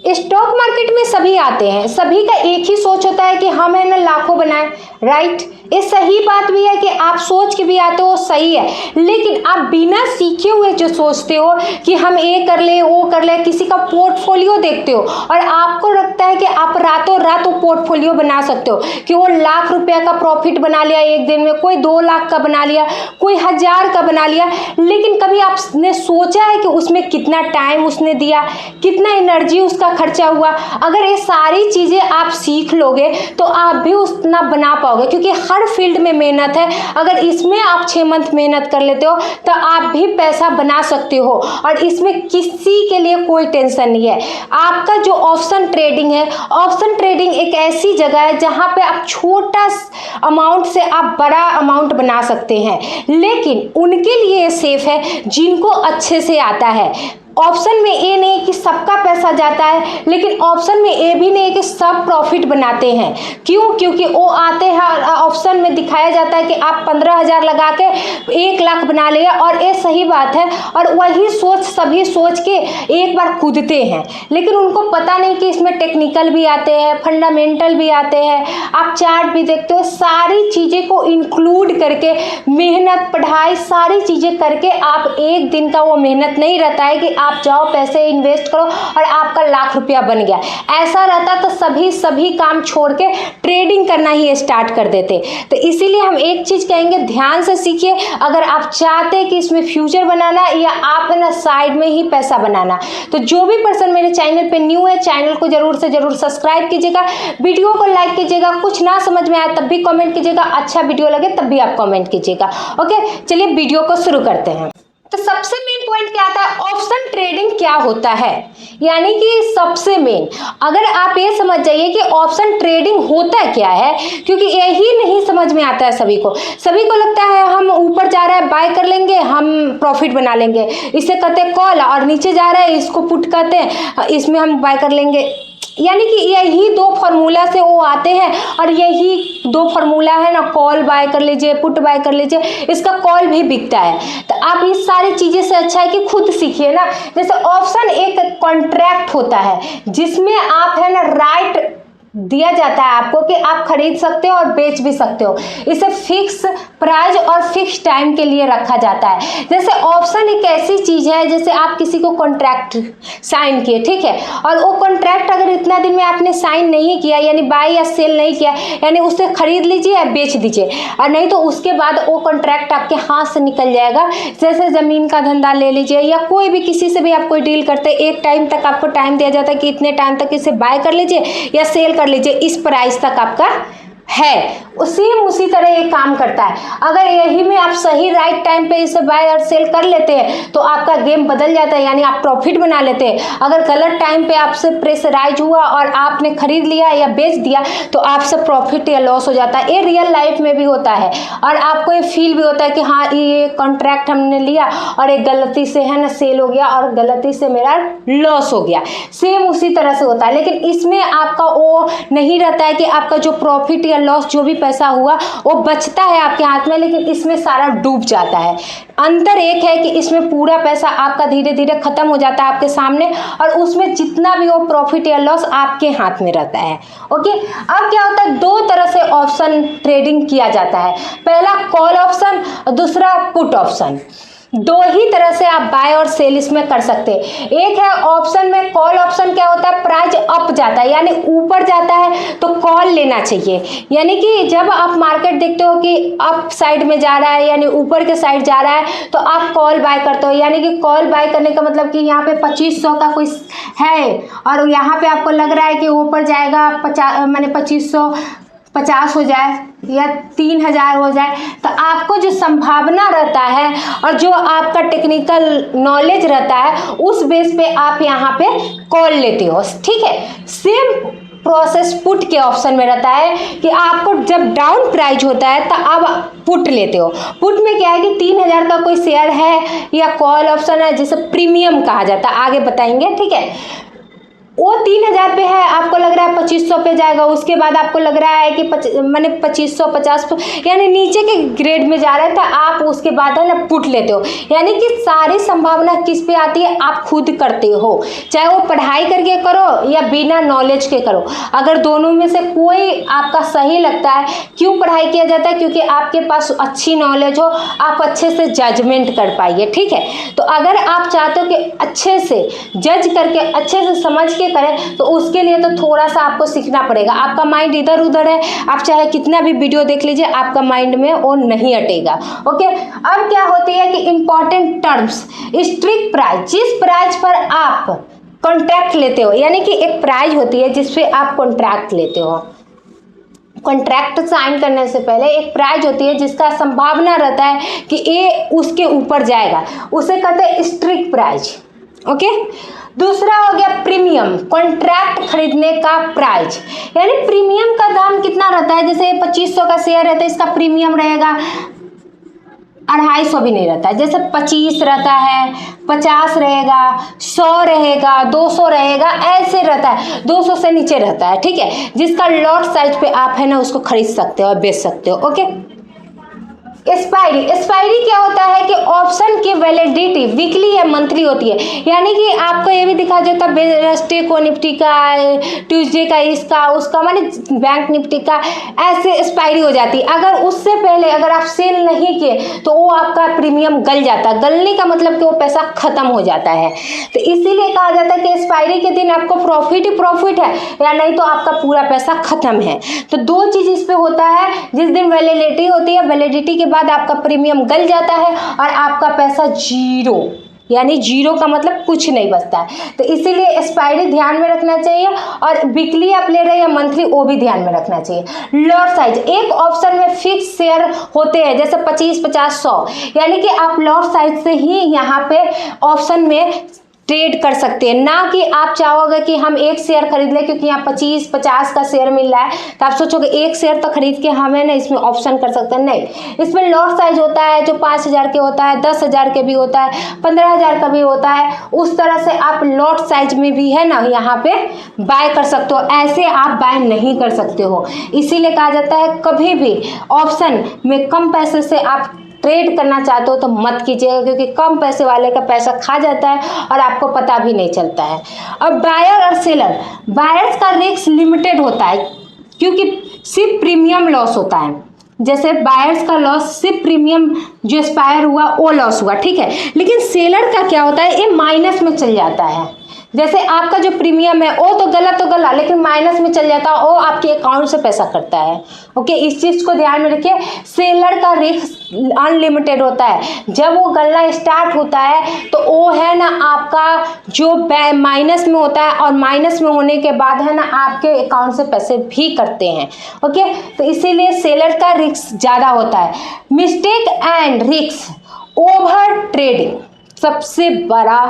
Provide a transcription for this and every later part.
Stock market में सभी आते हैं, सभी का एक ही सोच होता है कि हम है ना लाखों बनाएं, राइट। ये सही बात भी है कि आप सोच के भी आते हो, सही है, लेकिन आप बिना सीखे हुए जो सोचते हो कि हम ये कर ले वो कर ले, किसी का पोर्टफोलियो देखते हो और आपको लगता है कि आप रातों रात वो पोर्टफोलियो बना सकते हो कि वो लाख रुपया का प्रॉफिट बना लिया एक दिन में, कोई 2 लाख का बना लिया, कोई 1000 का बना लिया, लेकिन कभी आपने सोचा है कि उसमें कितना टाइम उसने दिया, कितना एनर्जी उसका खर्चा हुआ। अगर ये सारी चीजें आप सीख लोगे तो आप भी उतना बना पाओगे, क्योंकि हर फील्ड में मेहनत है। अगर इसमें आप 6 मंथ मेहनत कर लेते हो तो आप भी पैसा बना सकते हो और इसमें किसी के लिए कोई टेंशन नहीं है। आपका जो ऑप्शन ट्रेडिंग है, ऑप्शन ट्रेडिंग एक ऐसी जगह है जहां पे आप छोटा अमाउंट से आप बड़ा अमाउंट बना सकते हैं, लेकिन उनके लिए सेफ है जिनको अच्छे से आता है। ऑप्शन में ये नहीं कि सबका पैसा जाता है, लेकिन ऑप्शन में ये भी नहीं है कि सब प्रॉफिट बनाते हैं। क्यों? क्योंकि वो आते हैं ऑप्शन में दिखाया जाता है कि आप 15,000 लगा के 1 लाख बना लिया, और ये सही बात है, और वही सोच सभी सोच के एक बार कूदते हैं, लेकिन उनको पता नहीं कि इसमें टेक्निकल भी आते हैं, फंडामेंटल भी आते हैं, आप चार्ट भी देखते हो, सारी चीज़ें को इंक्लूड करके मेहनत पढ़ाई सारी चीज़ें करके आप एक दिन का वो मेहनत नहीं रहता है कि आप जाओ पैसे इन्वेस्ट करो और आपका लाख रुपया बन गया। ऐसा रहता तो सभी काम छोड़ के ट्रेडिंग करना ही स्टार्ट कर देते। तो इसीलिए हम एक चीज कहेंगे, ध्यान से सीखिए। अगर आप चाहते हैं कि इसमें फ्यूचर बनाना या आप है ना साइड में ही पैसा बनाना, तो जो भी पर्सन मेरे चैनल पे न्यू है, चैनल को जरूर से जरूर सब्सक्राइब कीजिएगा, वीडियो को लाइक कीजिएगा, कुछ ना समझ में आए तब भी कमेंट कीजिएगा, अच्छा वीडियो लगे तब भी आप कमेंट कीजिएगा। ओके, चलिए वीडियो को शुरू करते हैं। तो सबसे मेन पॉइंट क्या आता है, ऑप्शन ट्रेडिंग क्या होता है, यानी कि सबसे मेन अगर आप ये समझ जाइए कि ऑप्शन ट्रेडिंग होता क्या है, क्योंकि यही नहीं समझ में आता है सभी को लगता है हम ऊपर जा रहा है बाय कर लेंगे, हम प्रॉफिट बना लेंगे, इसे कहते हैं कॉल, और नीचे जा रहा है इसको पुट कहते हैं, इसमें हम बाय कर लेंगे। यानी कि यही 2 फार्मूला से वो आते हैं, और यही 2 फार्मूला है ना, कॉल बाय कर लीजिए, पुट बाय कर लीजिए, इसका कॉल भी बिकता है। तो आप इस सारी चीजें से अच्छा है कि खुद सीखिए ना। जैसे ऑप्शन एक कॉन्ट्रैक्ट होता है जिसमें आप है ना राइट दिया जाता है आपको कि आप खरीद सकते हो और बेच भी सकते हो। इसे फिक्स प्राइस और फिक्स टाइम के लिए रखा जाता है। जैसे ऑप्शन एक ऐसी चीज है, जैसे आप किसी को कॉन्ट्रैक्ट साइन किए, ठीक है, और वो कॉन्ट्रैक्ट अगर इतना दिन में आपने साइन नहीं किया, यानी बाय या सेल नहीं किया, यानी उसे खरीद लीजिए या बेच दीजिए, और नहीं तो उसके बाद वो कॉन्ट्रैक्ट आपके हाथ से निकल जाएगा। जैसे जमीन का धंधा ले लीजिए, या कोई भी किसी से भी आप कोई डील करते, एक टाइम तक आपको टाइम दिया जाता है कि इतने टाइम तक इसे बाय कर लीजिए या सेल कर लीजिए, इस प्राइस तक आपका है। सेम उसी तरह ये काम करता है। अगर यही में आप सही राइट टाइम पे इसे बाय और सेल कर लेते हैं तो आपका गेम बदल जाता है, यानी आप प्रॉफिट बना लेते हैं। अगर गलत टाइम पे आपसे प्रेशराइज हुआ और आपने खरीद लिया या बेच दिया तो आपसे प्रॉफिट या लॉस हो जाता है। ये रियल लाइफ में भी होता है, और आपको ये फील भी होता है कि हाँ ये कॉन्ट्रैक्ट हमने लिया और एक गलती से है ना सेल हो गया और गलती से मेरा लॉस हो गया। सेम उसी तरह से होता है, लेकिन इसमें आपका वो नहीं रहता है कि आपका जो प्रॉफिट या लॉस जो भी पैसा हुआ वो बचता है आपके हाथ में, लेकिन इसमें सारा डूब जाता है। अंतर एक है कि इसमें पूरा पैसा आपका धीरे धीरे खत्म हो जाता है आपके सामने, और उसमें जितना भी वो प्रॉफिट या लॉस आपके हाथ में रहता है। ओके, अब क्या होता है, 2 तरह से ऑप्शन ट्रेडिंग किया जाता है। पहला कॉल ऑप्शन, दूसरा पुट ऑप्शन। 2 ही तरह से आप बाय और सेल इसमें कर सकते हैं। एक है ऑप्शन में, कॉल ऑप्शन क्या होता है, प्राइस अप जाता है, यानी ऊपर जाता है तो कॉल लेना चाहिए। यानी कि जब आप मार्केट देखते हो कि अप साइड में जा रहा है, यानी ऊपर के साइड जा रहा है, तो आप कॉल बाय करते हो। यानी कि कॉल बाय करने का मतलब कि यहाँ पे 2500 का कोई है और यहाँ पे आपको लग रहा है कि ऊपर जाएगा 2550 हो जाए या 3000 हो जाए, तो आपको जो संभावना रहता है और जो आपका टेक्निकल नॉलेज रहता है उस बेस पे आप यहाँ पे कॉल लेते हो, ठीक है। सेम प्रोसेस पुट के ऑप्शन में रहता है कि आपको जब डाउन प्राइस होता है तो आप पुट लेते हो। पुट में क्या है कि 3000 का कोई शेयर है या कॉल ऑप्शन है जिसे प्रीमियम कहा जाता है, आगे बताएंगे, ठीक है। वो 3000 पे है, आपको लग रहा है 2500 पे जाएगा, उसके बाद आपको लग रहा है कि मैंने 2500 50 यानी नीचे के ग्रेड में जा रहा है, तो आप उसके बाद है ना पुट लेते हो। यानी कि सारी संभावना किस पे आती है, आप खुद करते हो, चाहे वो पढ़ाई करके करो या बिना नॉलेज के करो। अगर दोनों में से कोई आपका सही लगता है, क्यों पढ़ाई किया जाता है, क्योंकि आपके पास अच्छी नॉलेज हो, आप अच्छे से जजमेंट कर पाइए, ठीक है। तो अगर आप चाहते हो कि अच्छे से जज करके अच्छे से समझ के करें, तो उसके लिए तो थोड़ा सा आपको सीखना पड़ेगा। आपका माइंड इधर उधर है, आप चाहे कितना भी वीडियो देख लीजिए, आपका माइंड में वो नहीं हटेगा। ओके, अब क्या होती है कि इंपॉर्टेंट टर्म्स, स्ट्रिक्ट प्राइस, जिस प्राइस पर आप कॉन्ट्रैक्ट लेते हो, यानी कि एक प्राइस होती है जिस पे आप कॉन्ट्रैक्ट लेते हो। कॉन्ट्रैक्ट साइन करने से पहले एक प्राइस होती है जिसका संभावना रहता है कि ये उसके ऊपर जाएगा, उसे कहते हैं स्ट्रिक्ट प्राइस। ओके, दूसरा हो गया प्रीमियम, कॉन्ट्रैक्ट खरीदने का प्राइस, यानी प्रीमियम का दाम कितना रहता है। जैसे 2500 का शेयर है तो इसका प्रीमियम रहेगा 250 भी नहीं रहता है, जैसे 25 रहता है, 50 रहेगा, 100 रहेगा, 200 रहेगा, ऐसे रहता है, 200 से नीचे रहता है, ठीक है। जिसका लॉट साइज पे आप है ना उसको खरीद सकते हो और बेच सकते हो। ओके, एक्सपायरी, एक्सपायरी क्या होता है कि ऑप्शन की वैलिडिटी वीकली या मंथली होती है, यानी कि आपको ये भी दिखा जाता है वेडनेसडे को निफ्टी का, ट्यूसडे का इसका उसका, माने बैंक निफ्टी का, ऐसे एक्सपायरी हो जाती है। अगर उससे पहले अगर आप सेल नहीं किए तो वो आपका प्रीमियम गल जाता है। गलने का मतलब कि वो पैसा खत्म हो जाता है, तो इसीलिए कहा जाता है कि एक्सपायरी के दिन आपको प्रॉफिट ही प्रॉफिट है, या नहीं तो आपका पूरा पैसा खत्म है। तो दो चीज इस पे होता है, जिस दिन वैलिडिटी होती है, वैलिडिटी के बाद आपका प्रीमियम गल जाता है और आपका पैसा जीरो, यानी जीरो का मतलब कुछ नहीं बचता है। तो इसीलिए एक्सपायरी ध्यान में रखना चाहिए, और वीकली आप ले रहे हैं या मंथली वो भी ध्यान में रखना चाहिए। लॉट साइज, एक ऑप्शन में फिक्स शेयर होते हैं जैसे 25 50 100, यानी कि आप लॉट साइज से ही यहाँ पे ऑप्शन में ट्रेड कर सकते हैं, ना कि आप चाहोगे कि हम एक शेयर खरीद लें क्योंकि यहाँ 25 50 का शेयर मिल रहा है, तो आप सोचोगे एक शेयर तो खरीद के हमें ना इसमें ऑप्शन कर सकते हैं। नहीं, इसमें लॉट साइज होता है जो 5000 के होता है, 10,000 के भी होता है, 15,000 का भी होता है। उस तरह से आप लॉट साइज में भी है ना यहाँ पे बाय कर सकते हो, ऐसे आप बाय नहीं कर सकते हो। इसीलिए कहा जाता है कभी भी ऑप्शन में कम पैसे से आप ट्रेड करना चाहते हो तो मत कीजिएगा, क्योंकि कम पैसे वाले का पैसा खा जाता है और आपको पता भी नहीं चलता है। अब बायर और सेलर, बायर्स का रिस्क लिमिटेड होता है क्योंकि सिर्फ प्रीमियम लॉस होता है। जैसे बायर्स का लॉस सिर्फ प्रीमियम जो एक्सपायर हुआ वो लॉस हुआ, ठीक है। लेकिन सेलर का क्या होता है, ये माइनस में चल जाता है। जैसे आपका जो प्रीमियम है वो तो गला लेकिन माइनस में चल जाता है, वो आपके अकाउंट से पैसा कटता है। ओके, इस चीज को ध्यान में रखिए। सेलर का रिस्क अनलिमिटेड होता है, जब वो गलना स्टार्ट होता है तो वो है ना आपका जो माइनस में होता है, और माइनस में होने के बाद है ना आपके अकाउंट से पैसे भी कटते हैं। ओके, तो इसीलिए सेलर का रिस्क ज्यादा होता है। Mistake and risk, over trading सबसे बड़ा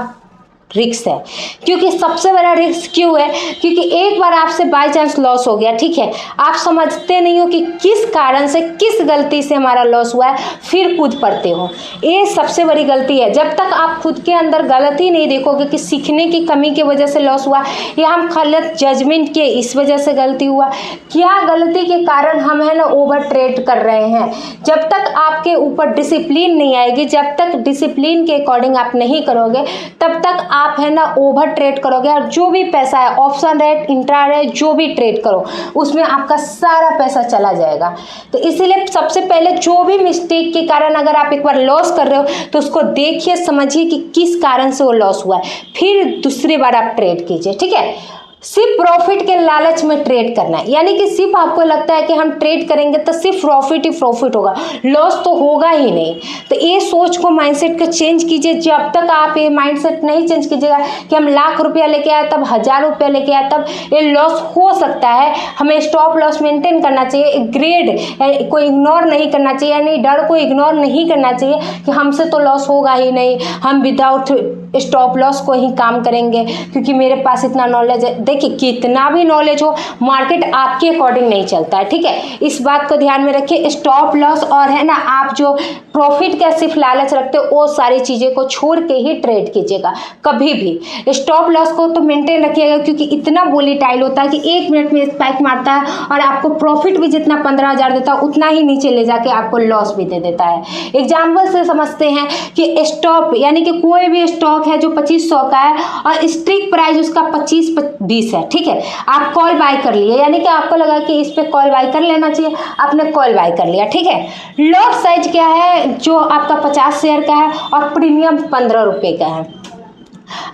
रिस्क है। क्योंकि सबसे बड़ा रिस्क क्यों है, क्योंकि एक बार आपसे बाय चांस लॉस हो गया, ठीक है, आप समझते नहीं हो कि किस कारण से, किस गलती से हमारा लॉस हुआ है, फिर कूद पड़ते हो। ये सबसे बड़ी गलती है। जब तक आप खुद के अंदर गलती नहीं देखोगे कि सीखने की कमी की वजह से लॉस हुआ, या हम गलत जजमेंट के इस वजह से गलती हुआ, क्या गलती के कारण हम है ना ओवर ट्रेड कर रहे हैं, जब तक आपके ऊपर डिसिप्लिन नहीं आएगी, जब तक डिसिप्लिन के अकॉर्डिंग आप नहीं करोगे, तब तक आप है ना ओवर ट्रेड करोगे, और जो भी पैसा है ऑप्शन रेट, इंट्रा रेट, जो भी ट्रेड करो उसमें आपका सारा पैसा चला जाएगा। तो इसीलिए सबसे पहले जो भी मिस्टेक के कारण अगर आप एक बार लॉस कर रहे हो तो उसको देखिए, समझिए कि किस कारण से वो लॉस हुआ है, फिर दूसरी बार आप ट्रेड कीजिए, ठीक है। सिर्फ प्रॉफिट के लालच में ट्रेड करना है, यानी कि सिर्फ आपको लगता है कि हम ट्रेड करेंगे तो सिर्फ प्रॉफिट ही प्रॉफिट होगा, लॉस तो होगा ही नहीं। तो ये सोच को, माइंडसेट को चेंज कीजिए। जब तक आप ये माइंडसेट नहीं चेंज कीजिएगा कि हम लाख रुपया लेके आए तब 1000 रुपया लेके आए तब ये लॉस हो सकता है, हमें स्टॉप लॉस मेंटेन करना चाहिए। ग्रेड को इग्नोर नहीं करना चाहिए, यानी डर को इग्नोर नहीं करना चाहिए कि हमसे तो लॉस होगा ही नहीं, हम विदाउट स्टॉप लॉस को ही काम करेंगे क्योंकि मेरे पास इतना नॉलेज है। देखिए कितना भी नॉलेज हो, मार्केट आपके अकॉर्डिंग नहीं चलता है, ठीक है। इस बात को ध्यान में रखिए। स्टॉप लॉस और है ना आप जो प्रॉफिट का सिर्फ लालच रखते हो वो सारी चीज़ें को छोड़ के ही ट्रेड कीजिएगा कभी भी। स्टॉप लॉस को तो मेंटेन रखिएगा क्योंकि इतना वोलेटाइल होता है कि 1 मिनट में स्पाइक मारता है और आपको प्रॉफिट भी जितना 15,000 देता है उतना ही नीचे ले जाके आपको लॉस भी दे देता है। एग्जाम्पल से समझते हैं कि स्टॉप यानी कि कोई भी स्टॉक है जो 2500 का है और स्ट्रिक प्राइस उसका 25-20 है, ठीक है। आप कॉल बाय कर लिए, यानी कि आपको लगा कि इस पे कॉल बाय कर लेना चाहिए, आपने कॉल बाय कर लिया, ठीक है। लॉट साइज क्या है जो आपका 50 शेयर का है और प्रीमियम 15 रुपये का है।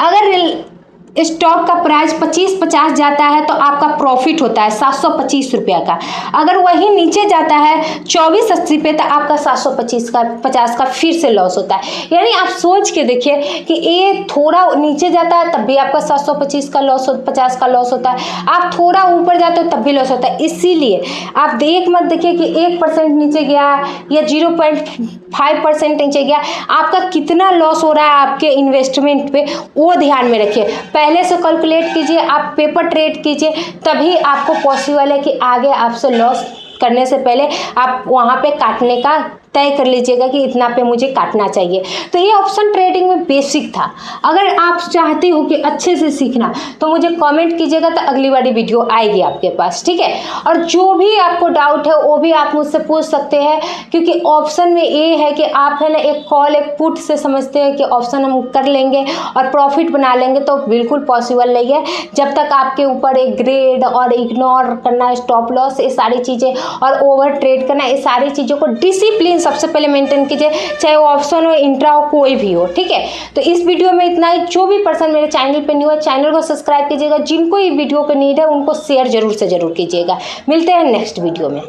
अगर स्टॉक का प्राइस 25-50 जाता है तो आपका प्रॉफिट होता है 725 रुपया का। अगर वही नीचे जाता है 24-80 पे तो आपका 750 का फिर से लॉस होता है। यानी आप सोच के देखिए कि ये थोड़ा नीचे जाता है तब भी आपका 725 का लॉस 50 का लॉस होता है, आप थोड़ा ऊपर जाते हो तब भी लॉस होता है। इसीलिए आप देख मत देखिए कि 1% नीचे गया या 0.5% नीचे गया, आपका कितना लॉस हो रहा है आपके इन्वेस्टमेंट पे वो ध्यान में रखिए। पहले से कैलकुलेट कीजिए, आप पेपर ट्रेड कीजिए, तभी आपको पॉसिबल है कि आगे आपसे लॉस करने से पहले आप वहाँ पे काटने का तय कर लीजिएगा कि इतना पे मुझे काटना चाहिए। तो ये ऑप्शन ट्रेडिंग में बेसिक था। अगर आप चाहते हो कि अच्छे से सीखना तो मुझे कमेंट कीजिएगा, तो अगली वाली वीडियो आएगी आपके पास, ठीक है। और जो भी आपको डाउट है वो भी आप मुझसे पूछ सकते हैं, क्योंकि ऑप्शन में ये है कि आप है ना एक कॉल एक पुट से समझते हैं कि ऑप्शन हम कर लेंगे और प्रॉफिट बना लेंगे, तो बिल्कुल पॉसिबल नहीं है। जब तक आपके ऊपर एक ग्रेड और इग्नोर करना, स्टॉप लॉस, ये सारी चीज़ें और ओवर ट्रेड करना, ये सारी चीज़ों को डिसिप्लिन सबसे पहले मेंटेन कीजिए, चाहे वो ऑप्शन हो, इंट्रा हो, कोई भी हो, ठीक है। तो इस वीडियो में इतना ही। जो भी पर्सन मेरे चैनल पे न्यू है चैनल को सब्सक्राइब कीजिएगा, जिनको ये वीडियो की नीड है उनको शेयर जरूर से जरूर कीजिएगा। मिलते हैं नेक्स्ट वीडियो में।